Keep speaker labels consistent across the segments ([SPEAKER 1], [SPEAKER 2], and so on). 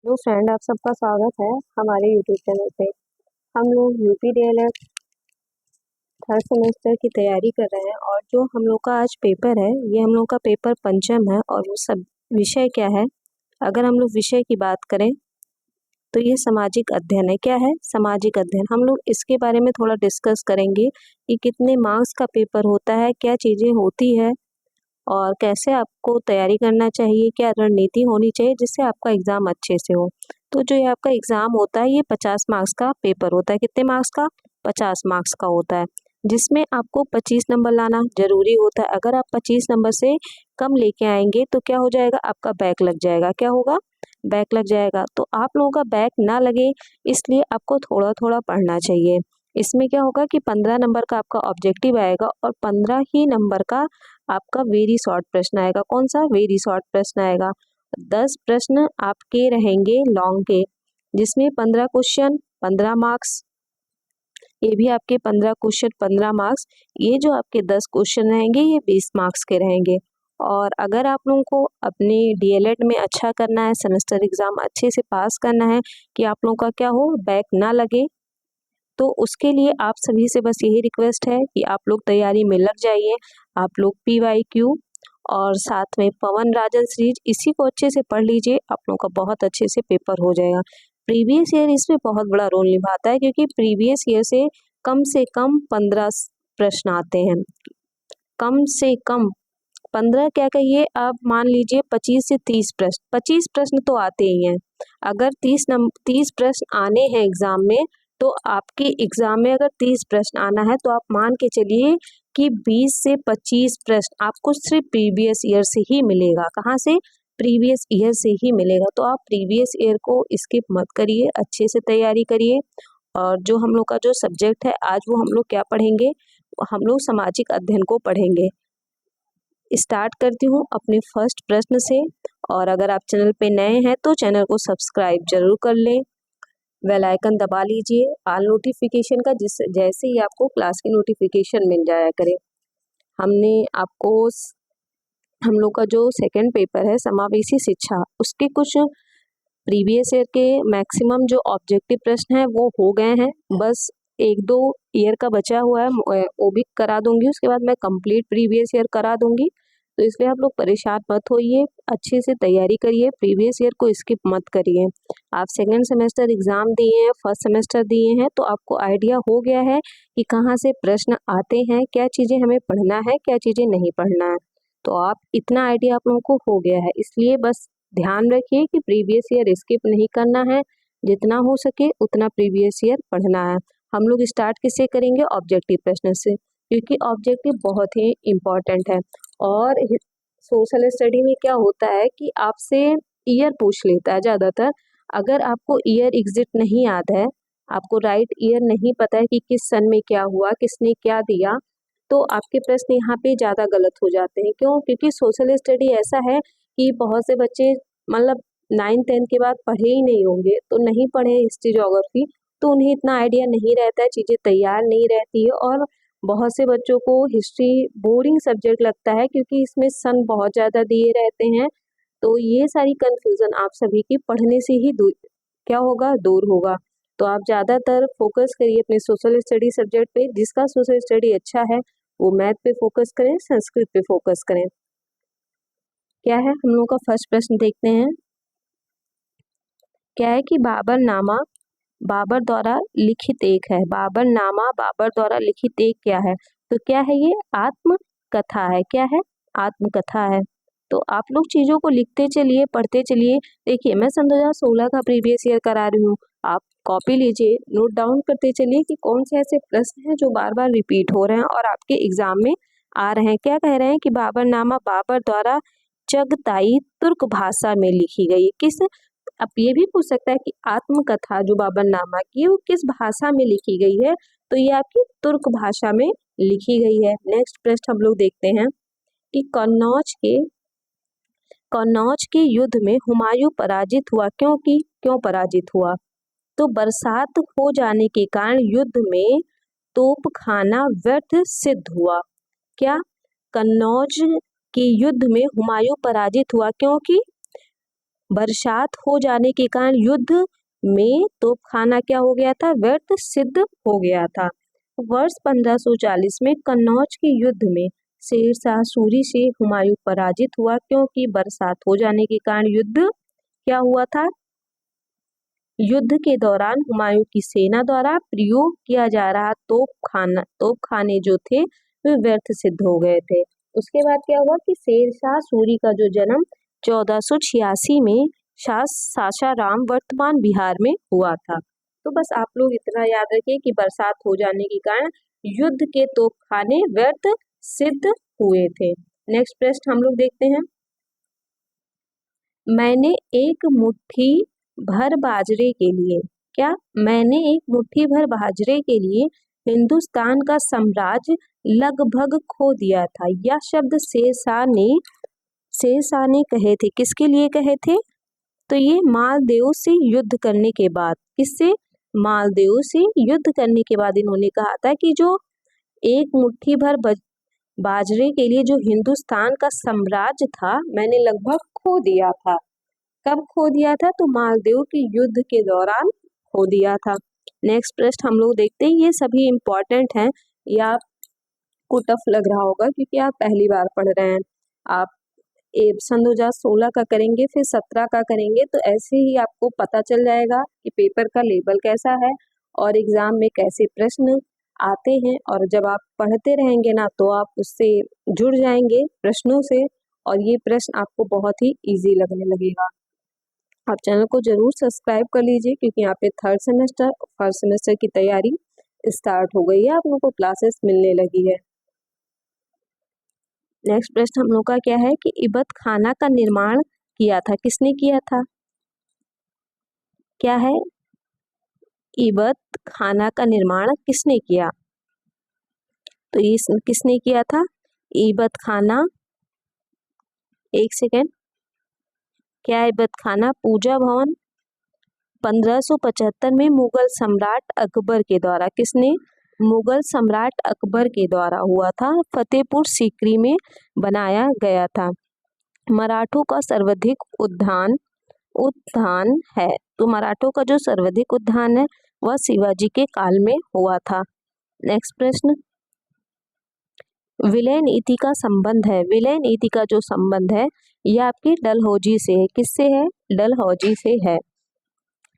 [SPEAKER 1] Hello friend, आप सबका स्वागत है हमारे यूट्यूब चैनल पे। हम लोग यूपी डीएलएड थर्ड सेमेस्टर की तैयारी कर रहे हैं और जो हम लोग का आज पेपर है ये हम लोग का पेपर पंचम है। और वो सब विषय क्या है, अगर हम लोग विषय की बात करें तो ये सामाजिक अध्ययन है। क्या है? सामाजिक अध्ययन। हम लोग इसके बारे में थोड़ा डिस्कस करेंगे कि कितने मार्क्स का पेपर होता है, क्या चीज़ें होती है और कैसे आपको तैयारी करना चाहिए, क्या रणनीति होनी चाहिए जिससे आपका एग्ज़ाम अच्छे से हो। तो जो ये आपका एग्ज़ाम होता है ये 50 मार्क्स का पेपर होता है। कितने मार्क्स का? 50 मार्क्स का होता है, जिसमें आपको 25 नंबर लाना ज़रूरी होता है। अगर आप 25 नंबर से कम लेके आएंगे तो क्या हो जाएगा, आपका बैक लग जाएगा। क्या होगा? बैक लग जाएगा। तो आप लोगों का बैक ना लगे इसलिए आपको थोड़ा थोड़ा पढ़ना चाहिए। इसमें क्या होगा कि 15 नंबर का आपका ऑब्जेक्टिव आएगा और 15 ही नंबर का आपका वेरी शॉर्ट प्रश्न आएगा। कौन सा? वेरी शॉर्ट प्रश्न आएगा। 10 प्रश्न आपके रहेंगे लॉन्ग के, जिसमें 15 क्वेश्चन 15 मार्क्स, ये भी आपके 15 क्वेश्चन 15 मार्क्स। ये जो आपके 10 क्वेश्चन रहेंगे ये 20 मार्क्स के रहेंगे। और अगर आप लोगों को अपने डीएलएड में अच्छा करना है, सेमेस्टर एग्जाम अच्छे से पास करना है, कि आप लोगों का क्या हो, बैक ना लगे, तो उसके लिए आप सभी से बस यही रिक्वेस्ट है कि आप लोग तैयारी में लग जाइए। आप लोग PYQ और साथ में पवन राजन सीरीज इसी को अच्छे से पढ़ लीजिए, आप लोगों का बहुत अच्छे से पेपर हो जाएगा। प्रीवियस ईयर इसमें बहुत बड़ा रोल निभाता है, क्योंकि प्रीवियस ईयर से कम 15 प्रश्न आते हैं। कम से कम 15 क्या कहिए, आप मान लीजिए 25 से 30 प्रश्न, 25 प्रश्न तो आते ही हैं। अगर 30 प्रश्न आने हैं एग्जाम में, तो आपके एग्जाम में अगर 30 प्रश्न आना है तो आप मान के चलिए कि 20 से 25 प्रश्न आपको सिर्फ प्रीवियस ईयर से ही मिलेगा। कहाँ से? प्रीवियस ईयर से ही मिलेगा। तो आप प्रीवियस ईयर को स्किप मत करिए, अच्छे से तैयारी करिए। और जो हम लोग का जो सब्जेक्ट है आज, वो हम लोग क्या पढ़ेंगे, हम लोग सामाजिक अध्ययन को पढ़ेंगे। स्टार्ट करती हूँ अपने फर्स्ट प्रश्न से। और अगर आप चैनल पे नए हैं तो चैनल को सब्सक्राइब जरूर कर लें, बेल आइकन दबा लीजिए ऑल नोटिफिकेशन का, जिस जैसे ही आपको क्लास की नोटिफिकेशन मिल जाया करे। हमने आपको हम लोग का जो सेकंड पेपर है समावेशी शिक्षा, उसके कुछ प्रीवियस ईयर के मैक्सिमम जो ऑब्जेक्टिव प्रश्न हैं वो हो गए हैं। बस एक दो ईयर का बचा हुआ है, वो भी करा दूंगी। उसके बाद मैं कंप्लीट प्रीवियस ईयर करा दूंगी। तो इसलिए आप लोग परेशान मत होइए, अच्छे से तैयारी करिए, प्रीवियस ईयर को स्किप मत करिए। आप सेकेंड सेमेस्टर एग्जाम दिए हैं, फर्स्ट सेमेस्टर दिए हैं, तो आपको आइडिया हो गया है कि कहाँ से प्रश्न आते हैं, क्या चीज़ें हमें पढ़ना है, क्या चीज़ें नहीं पढ़ना है। तो आप इतना आइडिया आप लोगों को हो गया है। इसलिए बस ध्यान रखिए कि प्रीवियस ईयर स्किप नहीं करना है, जितना हो सके उतना प्रीवियस ईयर पढ़ना है। हम लोग स्टार्ट किससे करेंगे? ऑब्जेक्टिव प्रश्न से, क्योंकि ऑब्जेक्टिव बहुत ही इम्पॉर्टेंट है। और सोशल स्टडी में क्या होता है कि आपसे ईयर पूछ लेता है ज़्यादातर। अगर आपको ईयर एग्जिट नहीं याद है, आपको राइट ईयर नहीं पता है कि किस सन में क्या हुआ, किसने क्या दिया, तो आपके प्रश्न यहाँ पे ज़्यादा गलत हो जाते हैं। क्यों? क्योंकि सोशल स्टडी ऐसा है कि बहुत से बच्चे मतलब 9th-10th के बाद पढ़े ही नहीं होंगे, तो नहीं पढ़े हिस्ट्री ज्योग्राफी, तो उन्हें इतना आइडिया नहीं रहता है, चीज़ें तैयार नहीं रहती है। और बहुत से बच्चों को हिस्ट्री बोरिंग सब्जेक्ट लगता है, क्योंकि इसमें सन बहुत ज़्यादा दिए रहते हैं। तो ये सारी कन्फ्यूज़न आप सभी की पढ़ने से ही दूर क्या होगा, दूर होगा। तो आप ज़्यादातर फोकस करिए अपने सोशल स्टडी सब्जेक्ट पे। जिसका सोशल स्टडी अच्छा है वो मैथ पे फोकस करें, संस्कृत पे फोकस करें। क्या है हम लोग का फर्स्ट प्रश्न देखते हैं। क्या है कि बाबरनामा बाबर द्वारा लिखित एक है। बाबरनामा बाबर द्वारा लिखित एक क्या है? तो क्या है ये? आत्मकथा है। क्या है? आत्मकथा है। तो आप लोग चीज़ों को लिखते चलिए, पढ़ते चलिए। देखिए, मैं सन 2016 का प्रीवियस ईयर करा रही हूँ। आप कॉपी लीजिए, नोट डाउन करते चलिए कि कौन से ऐसे प्रश्न हैं जो बार बार रिपीट हो रहे हैं और आपके एग्जाम में आ रहे हैं। क्या कह रहे हैं कि बाबरनामा बाबर द्वारा चगताई तुर्क भाषा में लिखी गई। किस अब ये भी पूछ सकता है कि आत्मकथा जो बाबरनामा की है वो किस भाषा में लिखी गई है? तो ये आपकी तुर्क भाषा में लिखी गई है। नेक्स्ट प्रश्न हम लोग देखते हैं कि कन्नौज के युद्ध में हुमायूं पराजित हुआ। क्यों पराजित हुआ? तो बरसात हो जाने के कारण युद्ध में तोपखाना व्यर्थ सिद्ध हुआ। क्या? कन्नौज के युद्ध में हुमायूं पराजित हुआ क्योंकि बरसात हो जाने के कारण युद्ध में तोपखाना क्या हो गया था, व्यर्थ सिद्ध हो गया था। वर्ष 1540 में कन्नौज के युद्ध में शेरशाह सूरी से हुमायूं पराजित हुआ, क्योंकि बरसात हो जाने के कारण युद्ध क्या हुआ था, युद्ध के दौरान हुमायूं की सेना द्वारा प्रयोग किया जा रहा तोपखाने जो थे वे व्यर्थ सिद्ध हो गए थे। उसके बाद क्या हुआ कि शेरशाह सूरी का जो जन्म 1486 में सासाराम वर्तमान बिहार में हुआ था। तो बस आप लोग इतना याद रखिए कि बरसात हो जाने के कारण युद्ध के तोपखाने व्यर्थ सिद्ध हुए थे। नेक्स्ट प्रश्न हम लोग देखते हैं। मैंने एक मुट्ठी भर बाजरे के लिए, क्या मैंने एक मुट्ठी भर बाजरे के लिए हिंदुस्तान का साम्राज्य लगभग खो दिया था। यह शब्द शेरशाह ने कहे थे, किसके लिए कहे थे, तो ये मालदेव से युद्ध करने के बाद, किससे, मालदेव से युद्ध करने के बाद इन्होंने कहा था कि जो एक मुट्ठी भर बाजरे के लिए जो हिंदुस्तान का साम्राज्य था मैंने लगभग खो दिया था। कब खो दिया था, तो मालदेव के युद्ध के दौरान खो दिया था। नेक्स्ट प्रश्न हम लोग देखते हैं, ये सभी इंपॉर्टेंट हैं, या आपको टफ लग रहा होगा क्योंकि आप पहली बार पढ़ रहे हैं। आप सन 2016 का करेंगे, फिर 17 का करेंगे, तो ऐसे ही आपको पता चल जाएगा कि पेपर का लेवल कैसा है और एग्जाम में कैसे प्रश्न आते हैं। और जब आप पढ़ते रहेंगे ना तो आप उससे जुड़ जाएंगे प्रश्नों से, और ये प्रश्न आपको बहुत ही इजी लगने लगेगा। आप चैनल को जरूर सब्सक्राइब कर लीजिए, क्योंकि यहाँ पे फर्स्ट सेमेस्टर की तैयारी स्टार्ट हो गई है, आप लोगों को क्लासेस मिलने लगी है। नेक्स्ट प्रश्न हम लोग का क्या है कि इबत खाना का निर्माण किया था, किसने किया था, क्या है, इबत खाना का निर्माण किसने किया, तो ये किसने किया था, इबत खाना, एक सेकेंड, क्या इबत खाना, पूजा भवन 1575 में मुगल सम्राट अकबर के द्वारा, किसने, मुगल सम्राट अकबर के द्वारा हुआ था, फतेहपुर सीकरी में बनाया गया था। मराठों का सर्वाधिक उद्यान है, तो मराठों का जो सर्वाधिक उद्यान है वह शिवाजी के काल में हुआ था। नेक्स्ट प्रश्न, विलय नीति का संबंध है, विलय नीति का जो संबंध है यह आपकी डलहौजी से है, किससे है, डलहौजी से है।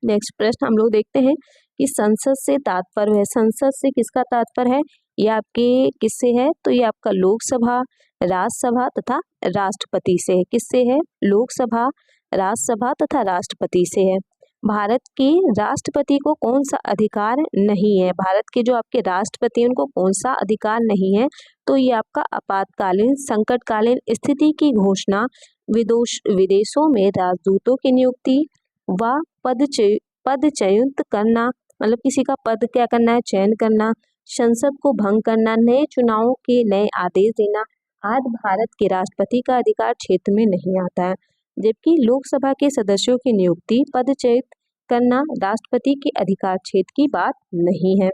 [SPEAKER 1] नेक्स्ट प्रश्न हम लोग देखते हैं कि संसद से तात्पर्य है, संसद से किसका तात्पर्य है, ये आपके किससे है, तो ये आपका लोकसभा, राज्यसभा तथा राष्ट्रपति से है, किससे है, लोकसभा, राज्यसभा तथा राष्ट्रपति से है। भारत के राष्ट्रपति को कौन सा अधिकार नहीं है, भारत के जो आपके राष्ट्रपति हैं उनको कौन सा अधिकार नहीं है, तो ये आपका आपातकालीन संकटकालीन स्थिति की घोषणा, विदेशों में राजदूतों की नियुक्ति व पद चयन करना, मतलब किसी का पद क्या करना है, चयन करना, संसद को भंग करना, नए चुनावों के नए आदेश देना आदि भारत के राष्ट्रपति का अधिकार क्षेत्र में नहीं आता है। जबकि लोकसभा के सदस्यों की नियुक्ति, पद चयन करना राष्ट्रपति के अधिकार क्षेत्र की बात नहीं है।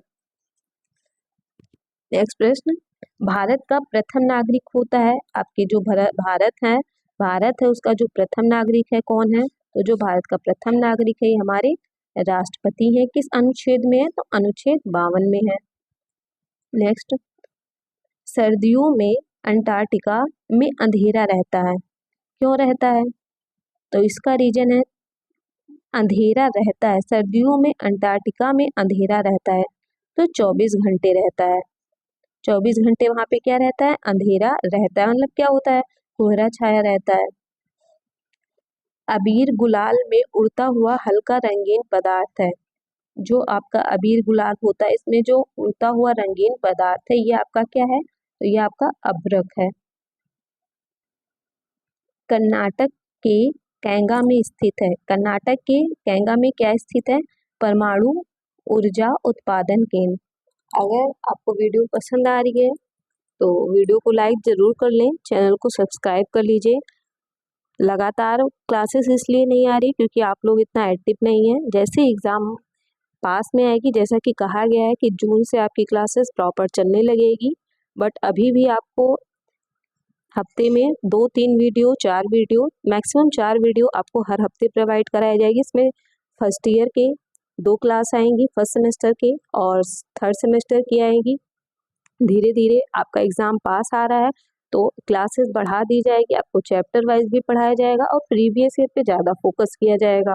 [SPEAKER 1] नेक्स्ट प्रश्न, भारत का प्रथम नागरिक होता है, आपके जो भारत है उसका जो प्रथम नागरिक है कौन है, तो जो भारत का प्रथम नागरिक है ये हमारे राष्ट्रपति हैं। किस अनुच्छेद में है, तो अनुच्छेद 52 में है। नेक्स्ट, सर्दियों में अंटार्कटिका में अंधेरा रहता है, क्यों रहता है, तो इसका रीजन है, अंधेरा रहता है, सर्दियों में अंटार्कटिका में अंधेरा रहता है, तो 24 घंटे रहता है, 24 घंटे वहां पे क्या रहता है, अंधेरा रहता है, मतलब क्या होता है, कोहरा छाया रहता है। अबीर गुलाल में उड़ता हुआ हल्का रंगीन पदार्थ है, जो आपका अबीर गुलाल होता है इसमें जो उड़ता हुआ रंगीन पदार्थ है ये आपका क्या है, तो ये आपका अभ्रक है। कर्नाटक के कैंगा में स्थित है, कर्नाटक के कैंगा में क्या स्थित है, परमाणु ऊर्जा उत्पादन केंद्र। अगर आपको वीडियो पसंद आ रही है तो वीडियो को लाइक जरूर कर लें, चैनल को सब्सक्राइब कर लीजिए। लगातार क्लासेस इसलिए नहीं आ रही क्योंकि आप लोग इतना एक्टिव नहीं है। जैसे एग्ज़ाम पास में आएगी, जैसा कि कहा गया है कि जून से आपकी क्लासेस प्रॉपर चलने लगेगी, बट अभी भी आपको हफ्ते में 2-3 वीडियो, 4 वीडियो, मैक्सिमम 4 वीडियो आपको हर हफ्ते प्रोवाइड कराई जाएगी। इसमें फर्स्ट ईयर के 2 क्लास आएंगी, फर्स्ट सेमेस्टर के, और थर्ड सेमेस्टर की आएगी। धीरे धीरे आपका एग्ज़ाम पास आ रहा है तो क्लासेस बढ़ा दी जाएगी, आपको चैप्टर वाइज भी पढ़ाया जाएगा और प्रीवियस ईयर पे ज़्यादा फोकस किया जाएगा।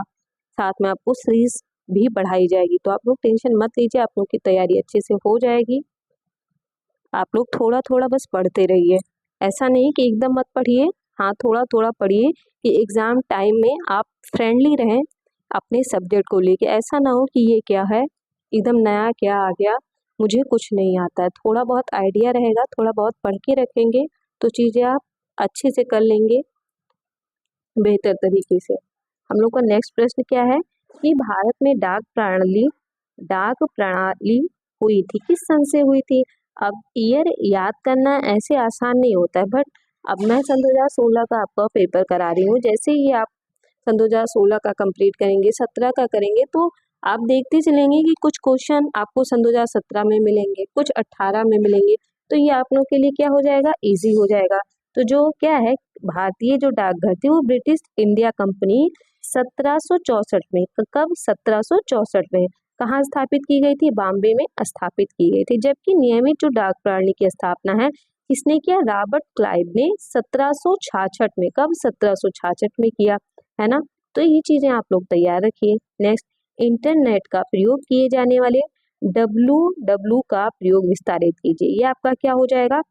[SPEAKER 1] साथ में आपको सीरीज भी बढ़ाई जाएगी। तो आप लोग टेंशन मत लीजिए, आप लोग की तैयारी अच्छे से हो जाएगी। आप लोग थोड़ा थोड़ा बस पढ़ते रहिए, ऐसा नहीं कि एकदम मत पढ़िए, हाँ थोड़ा थोड़ा पढ़िए कि एग्ज़ाम टाइम में आप फ्रेंडली रहें अपने सब्जेक्ट को लेके। ऐसा ना हो कि ये क्या है, एकदम नया क्या आ गया, मुझे कुछ नहीं आता है। थोड़ा बहुत आइडिया रहेगा, थोड़ा बहुत पढ़ के रखेंगे तो चीज़ें आप अच्छे से कर लेंगे बेहतर तरीके से। हम लोग का नेक्स्ट प्रश्न क्या है कि भारत में डाक प्रणाली हुई थी, किस सन से हुई थी। अब ईयर याद करना ऐसे आसान नहीं होता है, बट अब मैं सन 2016 का आपका पेपर करा रही हूँ। जैसे ही आप सन 2016 का कंप्लीट करेंगे, 17 का करेंगे, तो आप देखते चलेंगे कि कुछ क्वेश्चन आपको सन 2017 में मिलेंगे, कुछ 18 में मिलेंगे। तो ये आप लोग के लिए क्या हो जाएगा, इजी हो जाएगा। तो जो क्या है, भारतीय जो डाकघर थी वो ब्रिटिश इंडिया कंपनी 1764 में, कब 1764 में कहाँ स्थापित की गई थी, बॉम्बे में स्थापित की गई थी। जबकि नियमित जो डाक प्रणाली की स्थापना है किसने किया, रॉबर्ट क्लाइव ने 1766 में, कब 1766 में किया, है ना। तो ये चीजें आप लोग तैयार रखिए। नेक्स्ट, इंटरनेट का प्रयोग किए जाने वाले WW का प्रयोग विस्तारित कीजिए। ये आपका क्या हो जाएगा,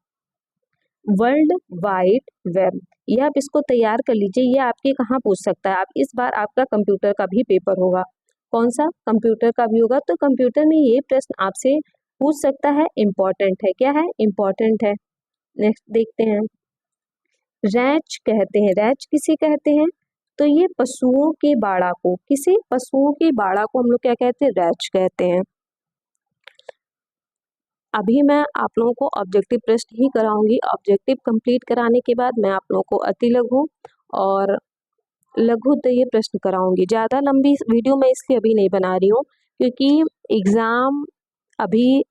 [SPEAKER 1] वर्ल्ड वाइड वेब। ये आप इसको तैयार कर लीजिए, ये आपके कहाँ पूछ सकता है। आप इस बार आपका कंप्यूटर का भी पेपर होगा, कौन सा, कंप्यूटर का भी होगा। तो कंप्यूटर में ये प्रश्न आपसे पूछ सकता है, इम्पोर्टेंट है, क्या है, इम्पोर्टेंट है। नेक्स्ट देखते हैं, रैंच कहते हैं, रैंच किसे कहते हैं, तो ये पशुओं के बाड़ा को, किसे, पशुओं के बाड़ा को हम लोग क्या कहते हैं, रैंच कहते हैं। अभी मैं आप लोगों को ऑब्जेक्टिव प्रश्न ही कराऊंगी। ऑब्जेक्टिव कंप्लीट कराने के बाद मैं आप लोगों को अति लघु और लघुत्तरीय प्रश्न कराऊंगी। ज़्यादा लंबी वीडियो मैं इसलिए अभी नहीं बना रही हूँ क्योंकि एग्ज़ाम अभी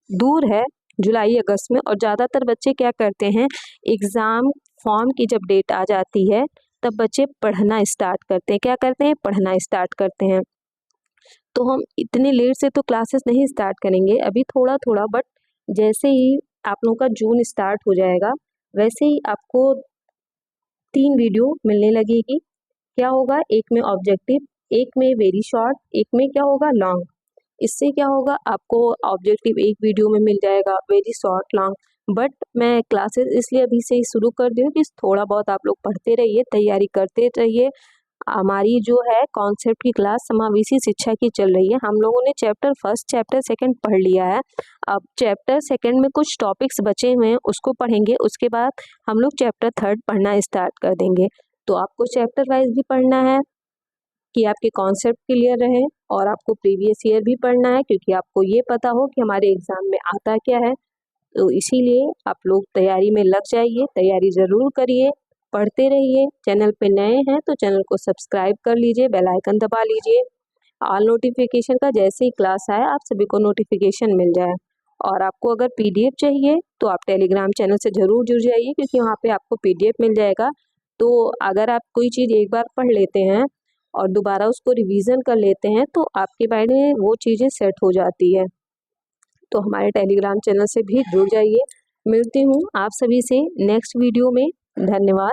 [SPEAKER 1] दूर है, जुलाई अगस्त में, और ज़्यादातर बच्चे क्या करते हैं, एग्ज़ाम फॉर्म की जब डेट आ जाती है तब बच्चे पढ़ना स्टार्ट करते हैं। क्या करते हैं, पढ़ना स्टार्ट करते हैं। तो हम इतने लेट से तो क्लासेस नहीं स्टार्ट करेंगे, अभी थोड़ा थोड़ा, बट जैसे ही आप लोगों का जून स्टार्ट हो जाएगा वैसे ही आपको 3 वीडियो मिलने लगेगी। क्या होगा, एक में ऑब्जेक्टिव, एक में वेरी शॉर्ट, एक में क्या होगा, लॉन्ग। इससे क्या होगा, आपको ऑब्जेक्टिव एक वीडियो में मिल जाएगा, वेरी शॉर्ट, लॉन्ग। बट मैं क्लासेस इसलिए अभी से ही शुरू कर दी हूँ कि थोड़ा बहुत आप लोग पढ़ते रहिए, तैयारी करते रहिए। हमारी जो है कॉन्सेप्ट की क्लास समावेशी शिक्षा की चल रही है। हम लोगों ने चैप्टर फर्स्ट, चैप्टर सेकंड पढ़ लिया है। अब चैप्टर सेकंड में कुछ टॉपिक्स बचे हुए हैं, उसको पढ़ेंगे। उसके बाद हम लोग चैप्टर थर्ड पढ़ना स्टार्ट कर देंगे। तो आपको चैप्टर वाइज भी पढ़ना है कि आपके कॉन्सेप्ट क्लियर रहे, और आपको प्रीवियस ईयर भी पढ़ना है क्योंकि आपको ये पता हो कि हमारे एग्जाम में आता क्या है। तो इसीलिए आप लोग तैयारी में लग जाइए, तैयारी ज़रूर करिए, पढ़ते रहिए। चैनल पे नए हैं तो चैनल को सब्सक्राइब कर लीजिए, बेल आइकन दबा लीजिए, ऑल नोटिफिकेशन का जैसे ही क्लास आए आप सभी को नोटिफिकेशन मिल जाए। और आपको अगर PDF चाहिए तो आप टेलीग्राम चैनल से ज़रूर जुड़ जाइए क्योंकि वहाँ पे आपको PDF मिल जाएगा। तो अगर आप कोई चीज़ एक बार पढ़ लेते हैं और दोबारा उसको रिवीजन कर लेते हैं तो आपके माइंड में वो चीज़ें सेट हो जाती है। तो हमारे टेलीग्राम चैनल से भी जुड़ जाइए। मिलती हूँ आप सभी से नेक्स्ट वीडियो में। धन्यवाद।